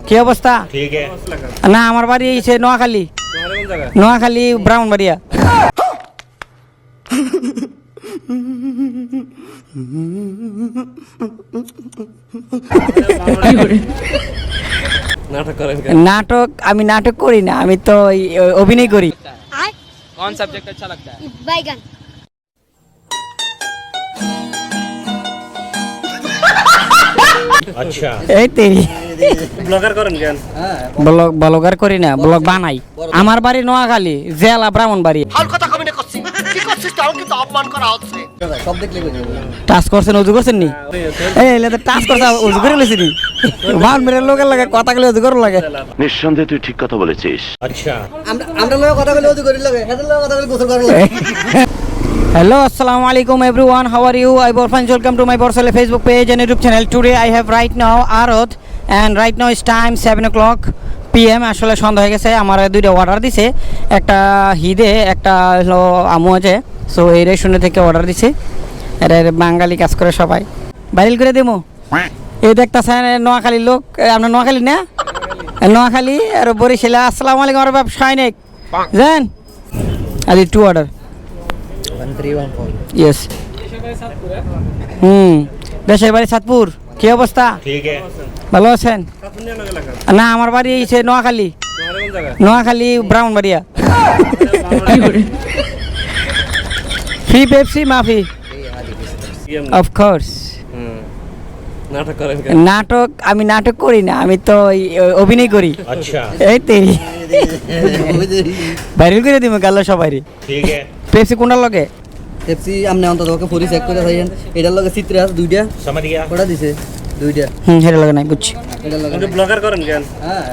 কি অবস্থা? ठीक है। না আমার বাড়ি হচ্ছে নোয়াখালী। নোয়াখালী ব্রাহ্মণবাড়িয়া। নাটক আমি নাটক করি না, আমি তো অভিনয় করি। कौन सब्जेक्ट अच्छा लगता है? बैगन। अच्छा এই তেরি ব্লগার করেন কেন? ব্লগার করি না, ব্লগ বানাই। আমার বাড়ি নোয়াখালী, জেলা ব্রাহ্মণবাড়িয়া। টাচ করছেন, উজু করছেন নি? এই এলে তো টাচ করছে, উজু করে লইছি নি? বাল মেরে লোকের লাগে কথা কইলে উজু করে লাগে। নিঃসন্দেহে তুই ঠিক কথা বলেছিস। अच्छा আমরা লোক কথা কইলে উজু করি লাগে, হেদের লোক কথা কইলে গোসল করে লাগে। Hello, assalamu alaikum everyone. How are you? I Borfan. Welcome to my Borsale Facebook page and YouTube channel. Today I have right now Arod and right now is time 7 o'clock PM. আসলে সন্ধ্যা হয়ে গেছে। আমার দুইটা order দিছে, একটা হিদে, একটা হলো আমু আছে। সো এই রেস্টুরেন্ট থেকে অর্ডার দিছে। এটা বাঙালি কাজ করে সবাই। ভাইরাল করে দেবো। এই দেখতাছেন নোয়াখালীর লোক, আমরা নোয়াখালী না? নোয়াখালী আর বরিশাল। আসসালামু আলাইকুম আমার ব্যবসায় নেক। জান? আজ টু অর্ডার। 1314 ইয়েস। দেশের বাড়ি সাতপুর। কি অবস্থা? ठीक है। ভালো আছেন? না আমার বাড়ি হচ্ছে নোয়াখালী। নোয়াখালী ব্রাহ্মণবাড়িয়া। ফ্রি পেপসি মাফি অফকোর্স। নাটক করেন কেন? নাটক আমি নাটক করি না, আমি তো অভিনয় করি। अच्छा এই তেরি ভাইরাল করে দিব গেল সবাই। ठीक है। পেপসি কোনটার লগে? পেপসি আমনে অন্তত ওকে পরি চেক করে থাকেন। এটার লগে চিত্রাস দুইটা समझ गया। ওটা দিছে দুইটা। হেরে লগে নাই বুঝছি। এটার লগে আপনি ব্লগার করেন কেন? হ্যাঁ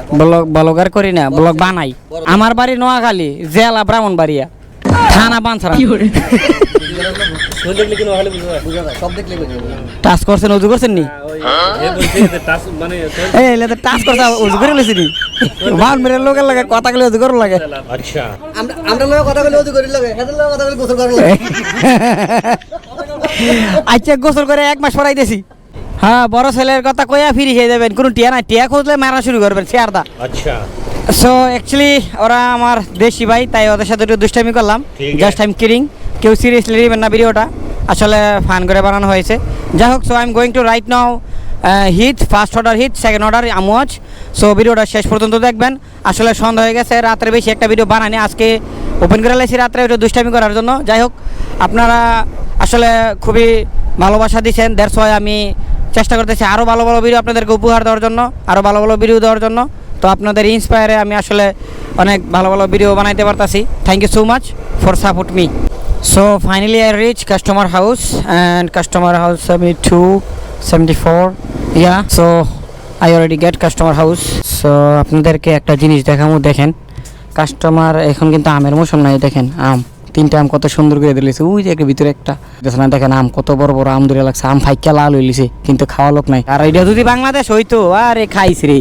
ব্লগার করি না, ব্লগ বানাই। আমার বাড়ি নোয়াখালী, জেলা ব্রাহ্মণবাড়িয়া, থানা বানছাড়া। শুনে দেখলে কিনো হলে বুঝা যায়। বুঝা যায়, সব দেখলে বুঝা যায়। টাচ করছেন, উজু করছেন নি? এ বলছে যে টাস মানে এই এলে তো টাচ করছে, উজু করে লইছি নি? বাল মেরে লোকের লাগে কথা কইলে উজু করে লাগে। अच्छा আমরা লোক কথা কইলে উজু করি লাগে, হেদের লোক কথা কইলে গোসল করে লাগে। আচ্ছা গোসল করে 1 মাস পরাই দিছি। হ্যাঁ, বড় ছেলের কথা কইয়া ফিরি খেয়ে যাবেন, কোনো টিয়া নাই। টিয়া খুঁজলে মারা শুরু করবেন, শেয়ার দা। अच्छा সো অ্যাকচুয়ালি ওরা আমার দেশি ভাই, তাই ওদের সাথে একটু দুষ্টামি করলাম। ঠিক আছে। জাস্ট আই এম কিডিং, কেউ সিরিয়াসলি নেবেন না ভিডিওটা, আসলে ফান করে বানানো হয়েছে। যাই হোক, so I am going to right now hit, first order hit, second order Amwaj. So ভিডিওটা শেষ পর্যন্ত দেখবেন। আসলে সন্ধ্যা হয়ে গেছে, রাত্রে বেশি একটা ভিডিও বানানি, আজকে ওপেন করে লাইছি রাত্রে একটু দুষ্টামি করার জন্য। যাই হোক, আপনারা আসলে খুবই ভালোবাসা দিচ্ছেন, দ্যাটস ওয়াই আমি চেষ্টা করতেছি আরও ভালো ভালো ভিডিও আপনাদেরকে উপহার দেওয়ার জন্য, আরও ভালো ভালো ভিডিও দেওয়ার জন্য। তো আপনাদের ইন্সপায়ারে আমি আসলে অনেক ভালো ভালো ভিডিও বানাইতে পারতাছি। Thank you so much for support me. So finally I reach customer house and customer house আমি 274 yeah. So I already get customer house. So আপনাদেরকে একটা জিনিস দেখাবো, দেখেন কাস্টমার এখন কিন্তু আমের মৌসুম নাই। দেখেন আম, 3টা আম কত সুন্দর করে দিয়েছে। ওই যে ভিতরে একটা দেখেন, দেখেন আম কত বড় বড় আম ধরে লাগছে। আম ফাইকা লাল হইলিছে, কিন্তু খাওয়া লোক নাই। আর এটা যদি বাংলাদেশ হইতো, আরে খাইছ রে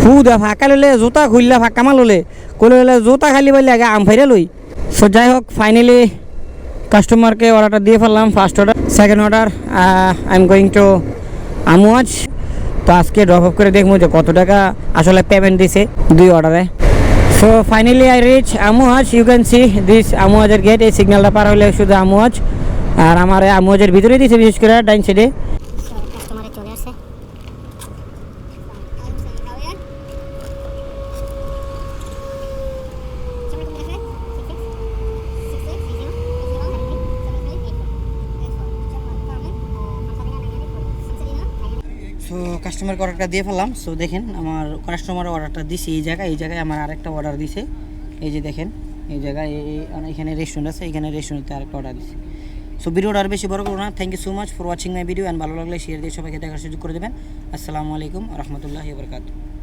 ফুদা ফাঁকা লইলে, জুতা খুললে ফাঁকা মাল হলে কলে হলে জুতা খালি বললে আগে আম ফাইরা লই। সো যাই হোক, ফাইনালি কাস্টমারকে অর্ডারটা দিয়ে ফেললাম, first order. Second order I am going to Amwaj. তো আজকে ড্রপ আপ করে দেখবো যে কত টাকা আসলে পেমেন্ট দিছে 2 অর্ডারে। So finally I reach Amwaj. You can see this আমওয়াজের গেট। এই সিগন্যালটা পার হলে শুধু আমওয়াজ। আর আমার আমওয়াজের ভিতরে দিছে, বিশেষ করে ডাইন সাইডে। কাস্টমারে চলে আসে। সো কাস্টমারকে অর্ডারটা দিয়ে ফেললাম। সো দেখেন আমার কাস্টমার অর্ডারটা দিছে এই জায়গায় আমার আরেকটা অর্ডার দিছে। এই যে দেখেন এই জায়গায় এখানে রেস্টুরেন্ট আছে, এখানে রেস্টুরেন্টে আরেকটা অর্ডার দিছে। সো ভিডিওটা আর বেশি বড় করবো না। Thank you so much for watching my video and ভালো লাগলে শেয়ার দিয়ে সবাইকে দেখার সুযোগ করে দেবেন। আসসালামু আলাইকুম রহমতুল্লাহি ওয়া বারাকাতুহু।